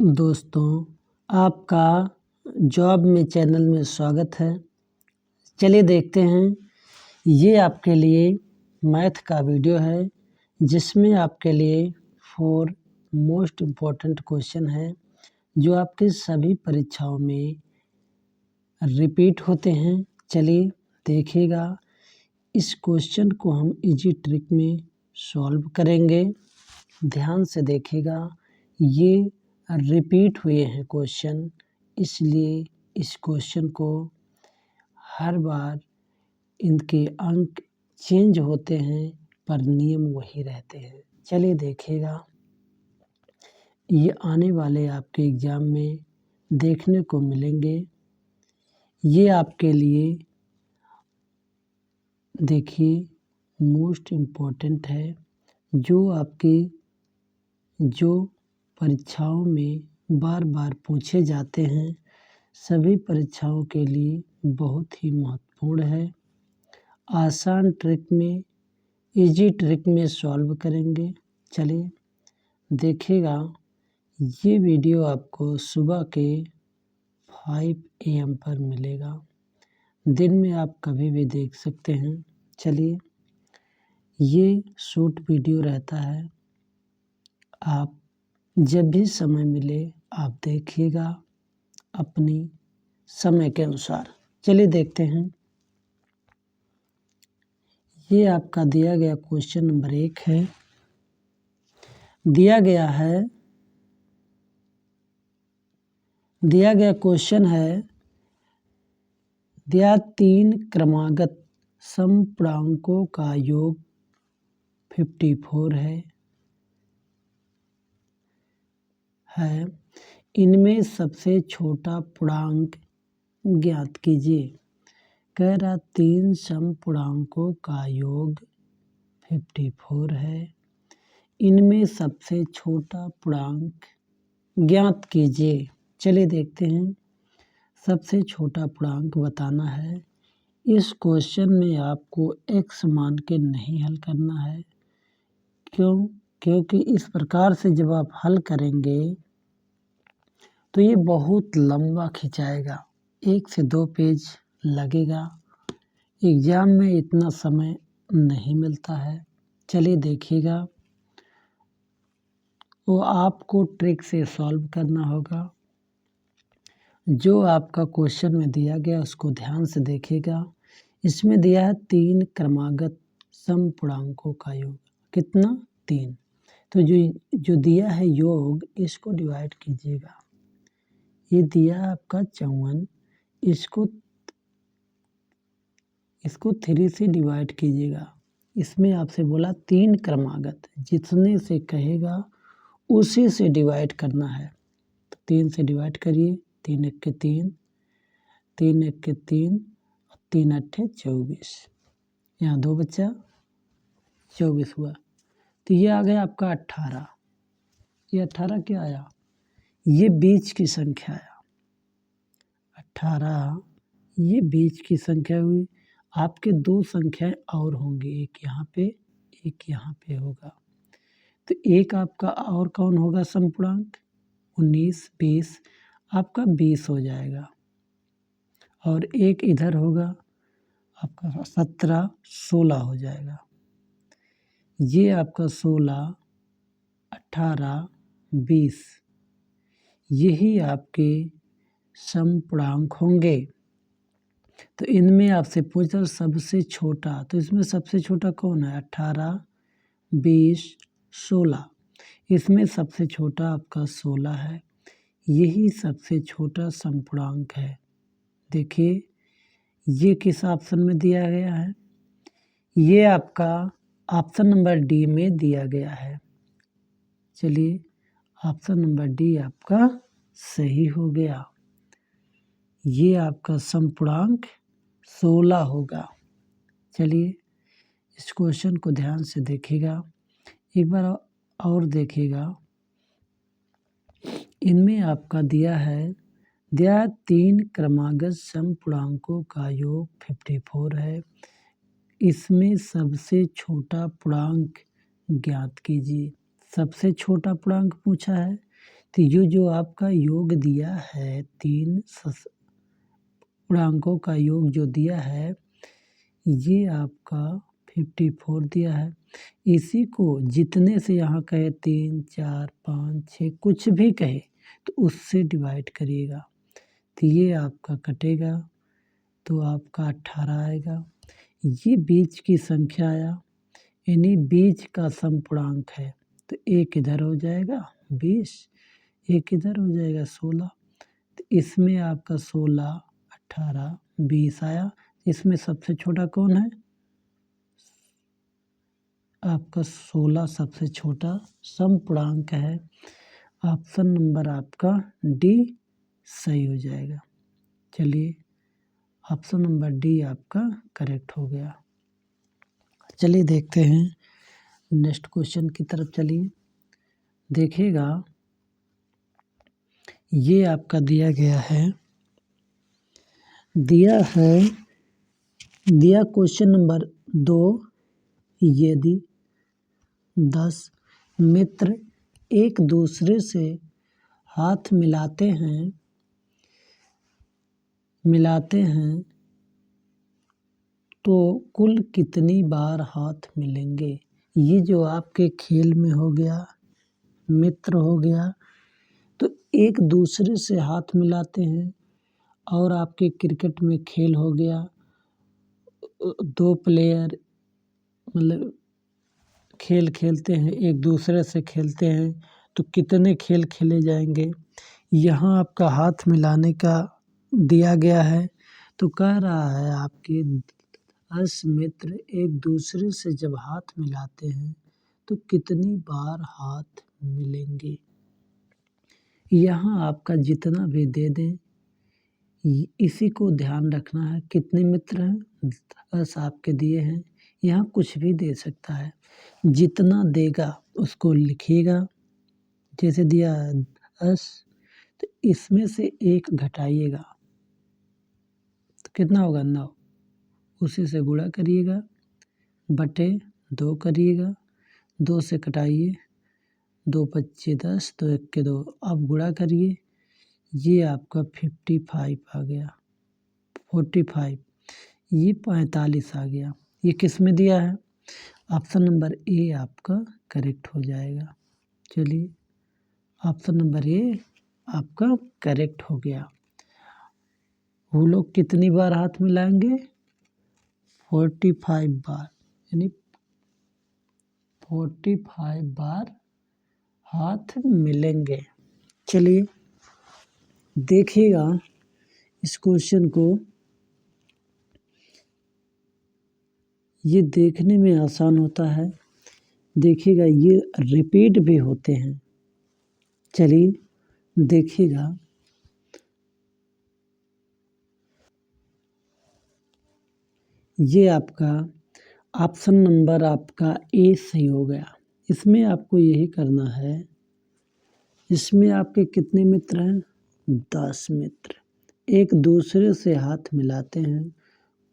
दोस्तों, आपका जॉब में चैनल में स्वागत है। चलिए देखते हैं, ये आपके लिए मैथ का वीडियो है जिसमें आपके लिए 4 मोस्ट इम्पॉर्टेंट क्वेश्चन है जो आपकी सभी परीक्षाओं में रिपीट होते हैं। चलिए देखिएगा, इस क्वेश्चन को हम इजी ट्रिक में सॉल्व करेंगे। ध्यान से देखिएगा, ये रिपीट हुए हैं क्वेश्चन, इसलिए इस क्वेश्चन को हर बार इनके अंक चेंज होते हैं पर नियम वही रहते हैं। चलिए देखिएगा, ये आने वाले आपके एग्ज़ाम में देखने को मिलेंगे। ये आपके लिए देखिए मोस्ट इम्पॉर्टेंट है, जो परीक्षाओं में बार बार पूछे जाते हैं। सभी परीक्षाओं के लिए बहुत ही महत्वपूर्ण है। आसान ट्रिक में, इजी ट्रिक में सॉल्व करेंगे। चलिए देखिएगा, ये वीडियो आपको सुबह के 5 AM पर मिलेगा। दिन में आप कभी भी देख सकते हैं। चलिए, ये शॉर्ट वीडियो रहता है, आप जब भी समय मिले आप देखिएगा अपनी समय के अनुसार। चलिए देखते हैं, ये आपका दिया गया क्वेश्चन नंबर 1 है। दिया गया क्वेश्चन है, दिया 3 क्रमागत समपूर्णांकों का योग 54 है। इनमें सबसे छोटा पूर्णांक ज्ञात कीजिए। कह रहा 3 समपूर्णांकों का योग 54 है। इनमें सबसे छोटा पूर्णांक ज्ञात कीजिए। चलिए देखते हैं, सबसे छोटा पूर्णांक बताना है। इस क्वेश्चन में आपको x मान के नहीं हल करना है। क्योंकि इस प्रकार से जब आप हल करेंगे तो ये बहुत लंबा खिंचाएगा, 1 से 2 पेज लगेगा। एग्ज़ाम में इतना समय नहीं मिलता है। चलिए देखिएगा, वो आपको ट्रिक से सॉल्व करना होगा। जो आपका क्वेश्चन में दिया गया उसको ध्यान से देखिएगा। इसमें दिया है 3 क्रमागत समपूर्णांकों का योग। कितना? 3। तो जो दिया है योग, इसको डिवाइड कीजिएगा। ये दिया है आपका 54, इसको 3 से डिवाइड कीजिएगा। इसमें आपसे बोला 3 क्रमागत, जितने से कहेगा उसी से डिवाइड करना है। तो 3 से डिवाइड करिए, 3 1 के 3, 3 1 के 3, 3 8 24। यहाँ 2 बचा, 24 हुआ। तो ये आ गया आपका 18। ये 18 क्या आया? ये बीच की संख्या आया। 18 ये बीच की संख्या हुई। आपके 2 संख्याएं और होंगी, एक यहाँ पे, एक यहाँ पे होगा। तो एक आपका और कौन होगा समपूर्णांक? 19, 20, आपका 20 हो जाएगा। और एक इधर होगा आपका 17, 16 हो जाएगा। ये आपका 16, 18, 20 यही आपके समपूर्णांक होंगे। तो इनमें आपसे पूछा सबसे छोटा, तो इसमें सबसे छोटा कौन है? 18, 20, 16। इसमें सबसे छोटा आपका 16 है। यही सबसे छोटा समपूर्णांक है। देखिए, ये किस ऑप्शन में दिया गया है? ये आपका ऑप्शन नंबर डी में दिया गया है। चलिए, ऑप्शन नंबर डी आपका सही हो गया। ये आपका समपूर्णांक 16 होगा। चलिए, इस क्वेश्चन को ध्यान से देखिएगा, एक बार और देखिएगा। इनमें आपका दिया है 3 क्रमागत समपूर्णांकों का योग 54 है। इसमें सबसे छोटा पूर्णांक ज्ञात कीजिए। सबसे छोटा पूर्णांक पूछा है, तो ये जो आपका योग दिया है 3 पूर्णांकों का योग जो दिया है ये आपका 54 दिया है। इसी को जितने से यहाँ कहे 3, 4, 5, 6 कुछ भी कहे तो उससे डिवाइड करिएगा तो ये आपका कटेगा तो आपका 18 आएगा। ये बीच की संख्या आया यानी बीच का समपूर्णांक है तो एक इधर हो जाएगा 20, एक इधर हो जाएगा 16। तो इसमें आपका 16, 18, 20 आया। इसमें सबसे छोटा कौन है? आपका 16 सबसे छोटा समपूर्णांक है। ऑप्शन नंबर आपका डी सही हो जाएगा। चलिए ऑप्शन नंबर डी आपका करेक्ट हो गया। चलिए देखते हैं नेक्स्ट क्वेश्चन की तरफ। चलिए देखिएगा ये आपका दिया गया है, दिया क्वेश्चन नंबर 2। यदि 10 मित्र एक दूसरे से हाथ मिलाते हैं तो कुल कितनी बार हाथ मिलेंगे? ये जो आपके खेल में हो गया, मित्र हो गया, तो एक दूसरे से हाथ मिलाते हैं और आपके क्रिकेट में खेल हो गया, 2 प्लेयर मतलब खेल खेलते हैं, एक दूसरे से खेलते हैं तो कितने खेल खेले जाएंगे? यहाँ आपका हाथ मिलाने का दिया गया है तो कह रहा है आपके 10 मित्र एक दूसरे से जब हाथ मिलाते हैं तो कितनी बार हाथ मिलेंगे? यहाँ आपका जितना भी दे दें इसी को ध्यान रखना है। कितने मित्र हैं? 10 आपके दिए हैं। यहाँ कुछ भी दे सकता है, जितना देगा उसको लिखिएगा। जैसे दिया 10 तो इसमें से 1 घटाइएगा तो कितना होगा? 9। उसी से गुणा करिएगा बटे 2 करिएगा, 2 से कटाइए, 2 पच्चे 10, 2 एक्के 2। अब गुणा करिए, ये आपका 55 आ गया, 45, ये 45 आ गया। ये किस में दिया है? ऑप्शन नंबर ए आपका करेक्ट हो जाएगा। चलिए ऑप्शन नंबर ए आपका करेक्ट हो गया। वो लोग कितनी बार हाथ मिलाएंगे? 45 बार, यानी 45 बार हाथ मिलेंगे। चलिए देखिएगा इस क्वेश्चन को, ये देखने में आसान होता है, देखिएगा ये रिपीट भी होते हैं। चलिए देखिएगा ये आपका ऑप्शन नंबर आपका ए सही हो गया। इसमें आपको यही करना है। इसमें आपके कितने मित्र हैं? 10 मित्र एक दूसरे से हाथ मिलाते हैं,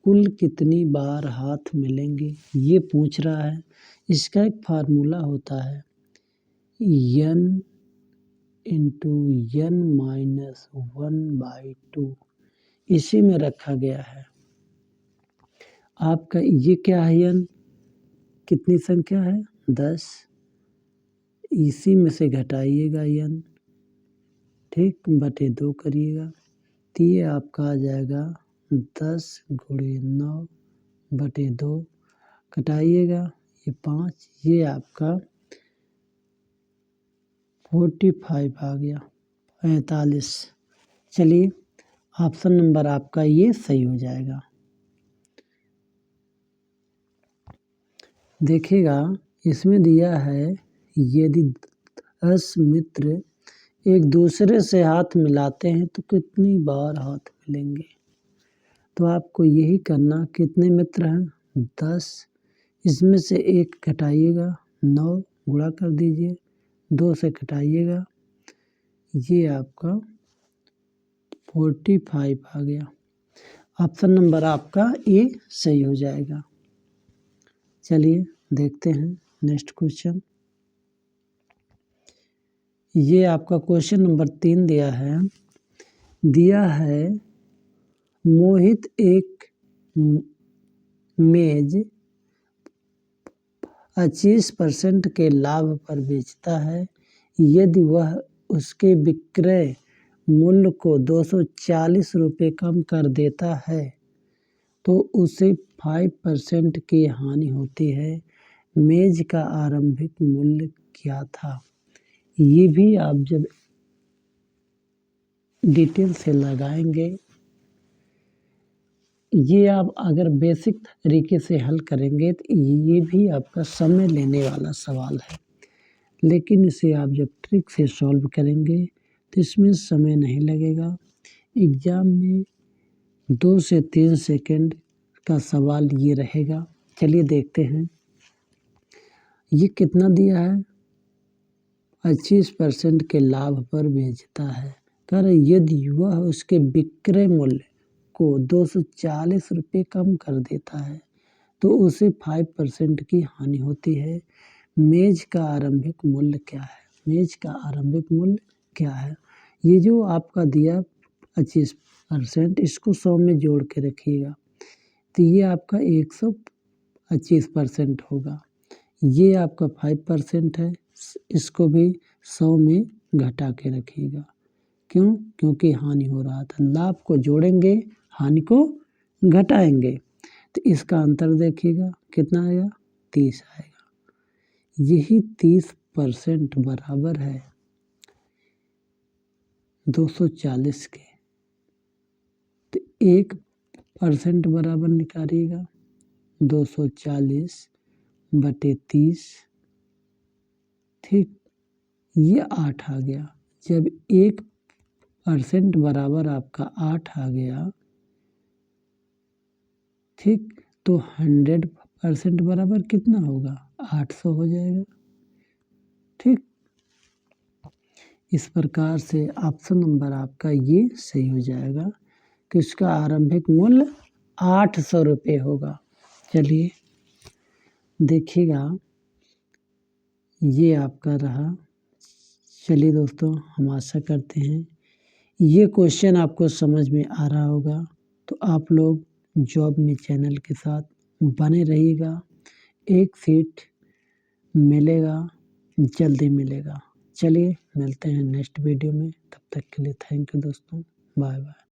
कुल कितनी बार हाथ मिलेंगे ये पूछ रहा है। इसका एक फार्मूला होता है n इंटू n माइनस 1/2, इसी में रखा गया है। आपका ये क्या है? n कितनी संख्या है? 10, इसी में से घटाइएगा n, ठीक, बटे 2 करिएगा तो ये आपका आ जाएगा 10 गुणे 9 बटे 2, कटाइएगा ये 5, ये आपका 45 आ गया, 45। चलिए ऑप्शन नंबर आपका ये सही हो जाएगा। देखिएगा इसमें दिया है यदि 10 मित्र एक दूसरे से हाथ मिलाते हैं तो कितनी बार हाथ मिलेंगे? तो आपको यही करना, कितने मित्र हैं? 10, इसमें से 1 घटाइएगा, 9 गुणा कर दीजिए, 2 से घटाइएगा, ये आपका 45 आ गया। ऑप्शन नंबर आपका ए सही हो जाएगा। चलिए देखते हैं नेक्स्ट क्वेश्चन। ये आपका क्वेश्चन नंबर 3 दिया है मोहित एक मेज 25% के लाभ पर बेचता है। यदि वह उसके विक्रय मूल्य को 240 रुपये कम कर देता है तो उसे 5% की हानि होती है। मेज का आरंभिक मूल्य क्या था? ये भी आप जब डिटेल से लगाएंगे, ये आप अगर बेसिक तरीके से हल करेंगे तो ये भी आपका समय लेने वाला सवाल है, लेकिन इसे आप जब ट्रिक से सॉल्व करेंगे तो इसमें समय नहीं लगेगा। एग्ज़ाम में 2 से 3 सेकंड का सवाल ये रहेगा। चलिए देखते हैं ये कितना दिया है। 25% के लाभ पर बेचता है। कह रहे यदि वह उसके विक्रय मूल्य को 240 रुपये कम कर देता है तो उसे 5% की हानि होती है। मेज का आरंभिक मूल्य क्या है? मेज का आरंभिक मूल्य क्या है? ये जो आपका दिया 25%, इसको 100 में जोड़ के रखिएगा तो ये आपका 125% होगा। ये आपका 5% है, इसको भी 100 में घटा के रखिएगा। क्यों? क्योंकि हानि हो रहा था। लाभ को जोड़ेंगे, हानि को घटाएंगे तो इसका अंतर देखिएगा कितना आएगा, 30 आएगा। यही 30% बराबर है 240 के। तो 1% बराबर निकालिएगा 240 बटे 30, ठीक, ये 8 आ गया। जब 1% बराबर आपका 8 आ गया, ठीक, तो 100% बराबर कितना होगा, 800 हो जाएगा। ठीक, इस प्रकार से ऑप्शन नंबर आपका ये सही हो जाएगा कि उसका आरंभिक मूल्य 800 रुपये होगा। चलिए देखिएगा, ये आपका रहा। चलिए दोस्तों, हम आशा करते हैं ये क्वेश्चन आपको समझ में आ रहा होगा। तो आप लोग जॉब में चैनल के साथ बने रहिएगा। एक सीट मिलेगा, जल्दी मिलेगा। चलिए मिलते हैं नेक्स्ट वीडियो में। तब तक के लिए थैंक यू दोस्तों, बाय बाय।